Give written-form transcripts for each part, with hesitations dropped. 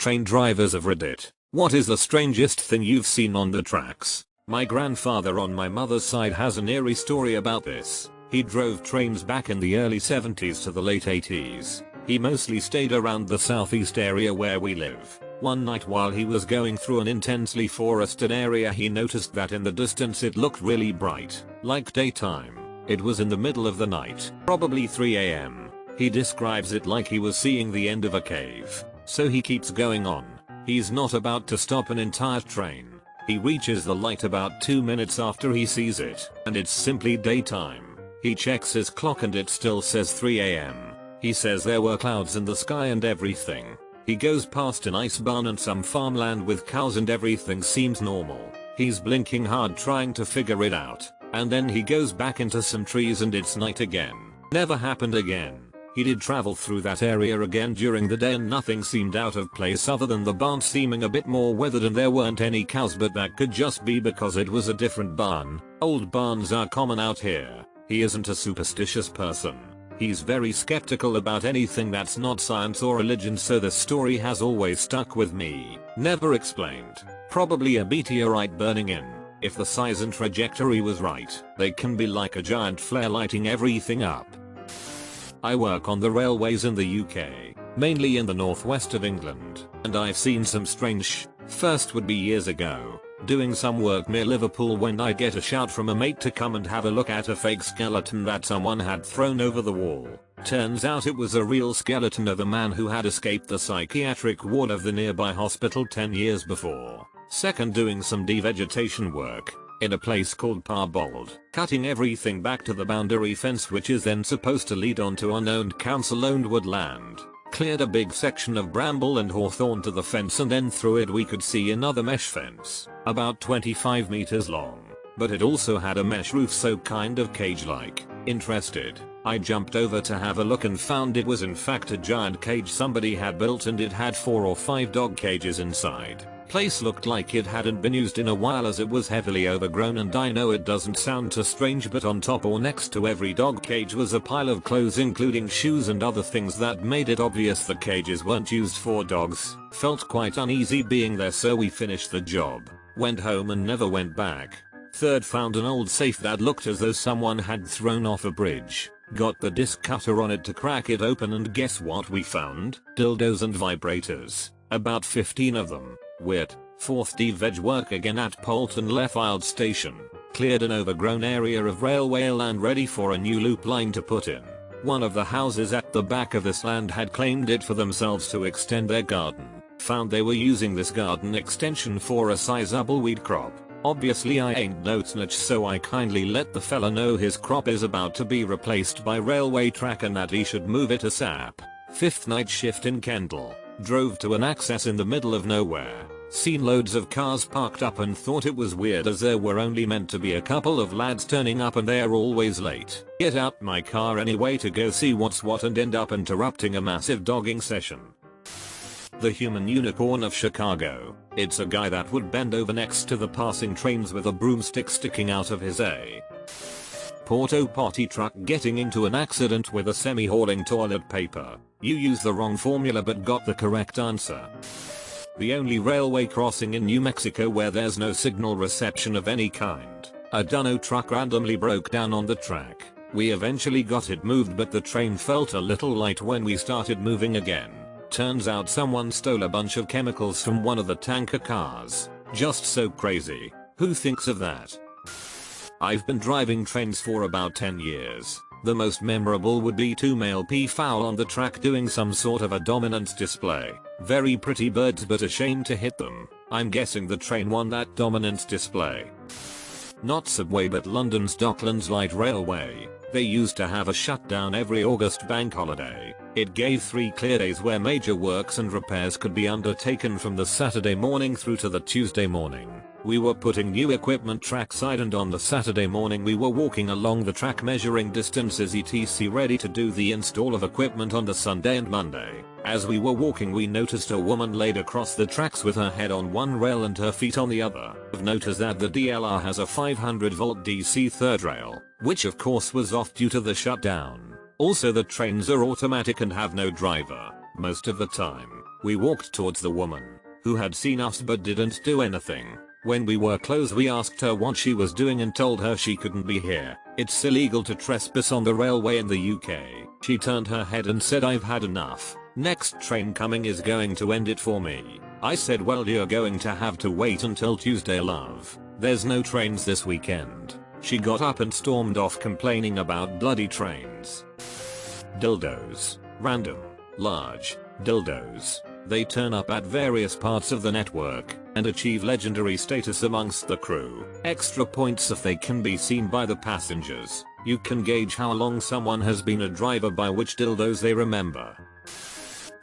train drivers of Reddit. What is the strangest thing you've seen on the tracks? My grandfather on my mother's side has an eerie story about this. He drove trains back in the early 70s to the late 80s. He mostly stayed around the southeast area where we live. One night while he was going through an intensely forested area, he noticed that in the distance it looked really bright, like daytime. It was in the middle of the night, probably 3 AM. He describes it like he was seeing the end of a cave. So he keeps going on. He's not about to stop an entire train. He reaches the light about 2 minutes after he sees it, and it's simply daytime. He checks his clock and it still says 3 AM. He says there were clouds in the sky and everything. He goes past an ice barn and some farmland with cows and everything seems normal. He's blinking hard trying to figure it out. And then he goes back into some trees and it's night again. Never happened again. He did travel through that area again during the day and nothing seemed out of place other than the barn seeming a bit more weathered and there weren't any cows, but that could just be because it was a different barn. Old barns are common out here. He isn't a superstitious person. He's very skeptical about anything that's not science or religion, so the story has always stuck with me. Never explained. Probably a meteorite burning in. If the size and trajectory was right, they can be like a giant flare lighting everything up. I work on the railways in the UK, mainly in the northwest of England, and I've seen some strange. First would be years ago, doing some work near Liverpool when I get a shout from a mate to come and have a look at a fake skeleton that someone had thrown over the wall. Turns out it was a real skeleton of a man who had escaped the psychiatric ward of the nearby hospital 10 years before. Second, doing some devegetation work in a place called Parbold, cutting everything back to the boundary fence which is then supposed to lead onto unowned council-owned woodland. Cleared a big section of bramble and hawthorn to the fence and then through it we could see another mesh fence, about 25 meters long, but it also had a mesh roof, so kind of cage-like. Interested, I jumped over to have a look and found it was in fact a giant cage somebody had built and it had 4 or 5 dog cages inside. Place looked like it hadn't been used in a while as it was heavily overgrown, and I know it doesn't sound too strange, but on top or next to every dog cage was a pile of clothes including shoes and other things that made it obvious the cages weren't used for dogs. Felt quite uneasy being there, so we finished the job, went home and never went back. Third, found an old safe that looked as though someone had thrown off a bridge. Got the disc cutter on it to crack it open and guess what we found? Dildos and vibrators. About 15 of them. Weird. Fourth, de-veg work again at Polton Leffield Station. Cleared an overgrown area of railway land ready for a new loop line to put in. One of the houses at the back of this land had claimed it for themselves to extend their garden. Found they were using this garden extension for a sizable weed crop. Obviously I ain't no snitch, so I kindly let the fella know his crop is about to be replaced by railway track and that he should move it ASAP. Fifth, night shift in Kendal. Drove to an access in the middle of nowhere. Seen loads of cars parked up and thought it was weird as there were only meant to be a couple of lads turning up and they're always late. Get out my car anyway to go see what's what and end up interrupting a massive dogging session. The human unicorn of Chicago. It's a guy that would bend over next to the passing trains with a broomstick sticking out of his porta potty truck getting into an accident with a semi hauling toilet paper. You used the wrong formula but got the correct answer. The only railway crossing in New Mexico where there's no signal reception of any kind. A Dunno truck randomly broke down on the track. We eventually got it moved, but the train felt a little light when we started moving again. Turns out someone stole a bunch of chemicals from one of the tanker cars. Just so crazy. Who thinks of that? I've been driving trains for about 10 years. The most memorable would be 2 male peafowl on the track doing some sort of a dominance display. Very pretty birds but a shame to hit them. I'm guessing the train won that dominance display. Not Subway but London's Docklands Light Railway. They used to have a shutdown every August bank holiday. It gave 3 clear days where major works and repairs could be undertaken from the Saturday morning through to the Tuesday morning. We were putting new equipment trackside and on the Saturday morning we were walking along the track measuring distances etc ready to do the install of equipment on the Sunday and Monday. As we were walking we noticed a woman laid across the tracks with her head on one rail and her feet on the other. I've noticed that the DLR has a 500 volt DC third rail, which of course was off due to the shutdown. Also the trains are automatic and have no driver, most of the time. We walked towards the woman, who had seen us but didn't do anything. When we were close we asked her what she was doing and told her she couldn't be here. It's illegal to trespass on the railway in the UK. She turned her head and said, "I've had enough. Next train coming is going to end it for me." I said, "Well, you're going to have to wait until Tuesday, love. There's no trains this weekend." She got up and stormed off complaining about bloody trains. Dildos. Random. Large. Dildos. They turn up at various parts of the network and achieve legendary status amongst the crew. Extra points if they can be seen by the passengers. You can gauge how long someone has been a driver by which dildos they remember.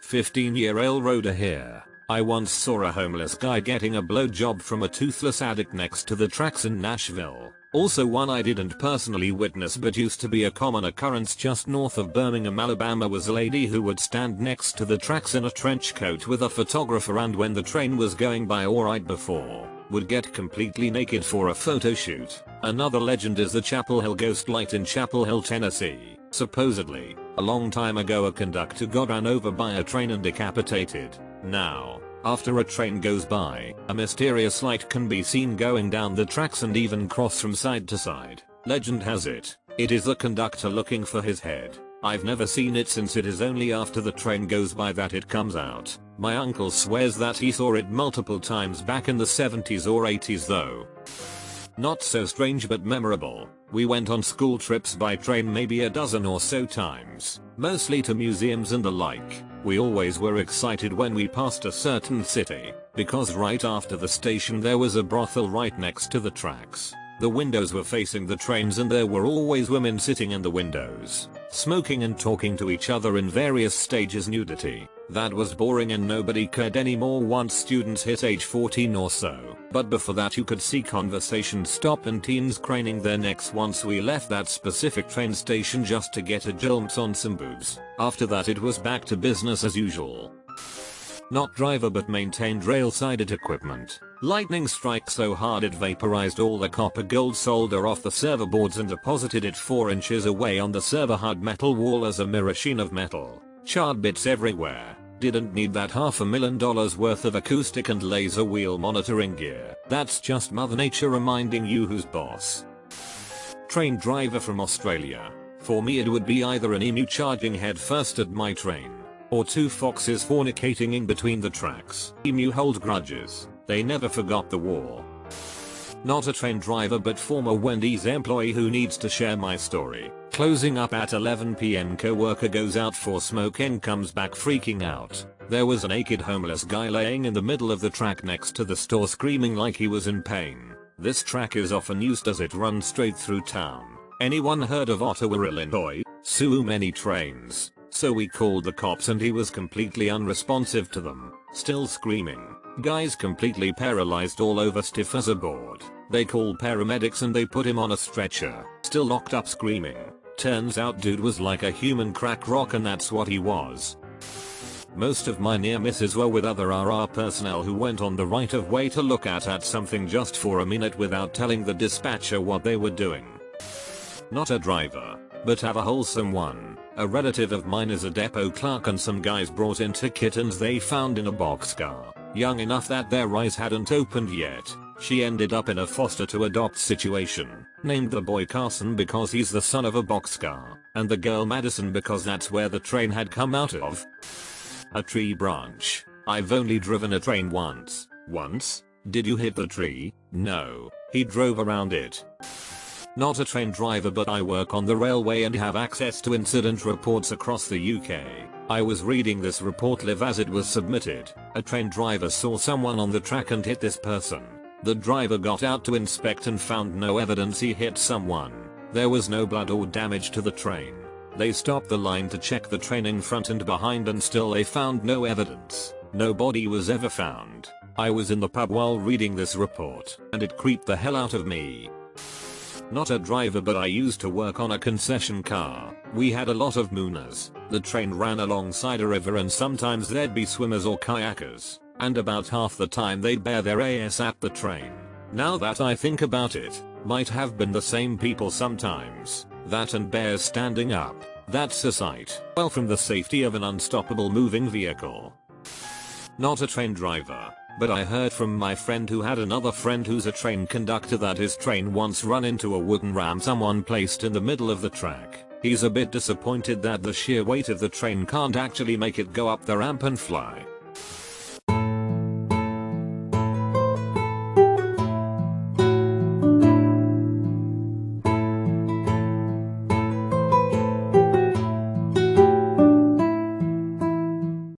15-year-old roader here. I once saw a homeless guy getting a blowjob from a toothless addict next to the tracks in Nashville. Also one I didn't personally witness but used to be a common occurrence just north of Birmingham, Alabama, was a lady who would stand next to the tracks in a trench coat with a photographer, and when the train was going by or right before, would get completely naked for a photo shoot. Another legend is the Chapel Hill ghost light in Chapel Hill, Tennessee. Supposedly, a long time ago a conductor got run over by a train and decapitated. Now, after a train goes by, a mysterious light can be seen going down the tracks and even cross from side to side. Legend has it, it is the conductor looking for his head. I've never seen it since it is only after the train goes by that it comes out. My uncle swears that he saw it multiple times back in the 70s or 80s though. Not so strange but memorable. We went on school trips by train maybe a dozen or so times, mostly to museums and the like. We always were excited when we passed a certain city, because right after the station there was a brothel right next to the tracks. The windows were facing the trains and there were always women sitting in the windows, smoking and talking to each other in various stages nudity. That was boring and nobody cared anymore once students hit age 14 or so. But before that you could see conversation stop and teens craning their necks once we left that specific train station just to get a glimpse on some boobs. After that it was back to business as usual. Not driver but maintained rail-sided equipment. Lightning strike so hard it vaporized all the copper gold solder off the server boards and deposited it 4 inches away on the server hard metal wall as a mirror sheen of metal. Charred bits everywhere. Didn't need that $500,000 worth of acoustic and laser wheel monitoring gear. That's just Mother Nature reminding you who's boss. Train driver from Australia. For me it would be either an emu charging head first at my train, or 2 foxes fornicating in between the tracks. Emu hold grudges. They never forgot the war. Not a train driver but former Wendy's employee who needs to share my story. Closing up at 11 PM, co-worker goes out for smoke and comes back freaking out. There was a naked homeless guy laying in the middle of the track next to the store screaming like he was in pain. This track is often used as it runs straight through town. Anyone heard of Ottawa, Illinois? So many trains. So we called the cops and he was completely unresponsive to them, still screaming. Guy's completely paralyzed, all over, stiff as a board. They called paramedics and they put him on a stretcher, still locked up screaming. Turns out dude was like a human crack rock and that's what he was. Most of my near misses were with other RR personnel who went on the right of way to look at something just for a minute without telling the dispatcher what they were doing. Not a driver, but have a wholesome one. A relative of mine is a depot clerk and some guys brought in 2 kittens they found in a boxcar. Young enough that their eyes hadn't opened yet. She ended up in a foster to adopt situation. Named the boy Carson because he's the son of a boxcar, and the girl Madison because that's where the train had come out of. A tree branch. I've only driven a train once. Once? Did you hit the tree? No. He drove around it. Not a train driver but I work on the railway and have access to incident reports across the UK. I was reading this report live as it was submitted. A train driver saw someone on the track and hit this person. The driver got out to inspect and found no evidence he hit someone. There was no blood or damage to the train. They stopped the line to check the train in front and behind and still they found no evidence. No body was ever found. I was in the pub while reading this report and it creeped the hell out of me. Not a driver but I used to work on a concession car. We had a lot of mooners. The train ran alongside a river and sometimes there'd be swimmers or kayakers, and about half the time they'd bear their ass at the train. Now that I think about it, might have been the same people sometimes. That and bears standing up. That's a sight. Well, from the safety of an unstoppable moving vehicle. not a train driver, but I heard from my friend who had another friend who's a train conductor that his train once run into a wooden ramp someone placed in the middle of the track. He's a bit disappointed that the sheer weight of the train can't actually make it go up the ramp and fly.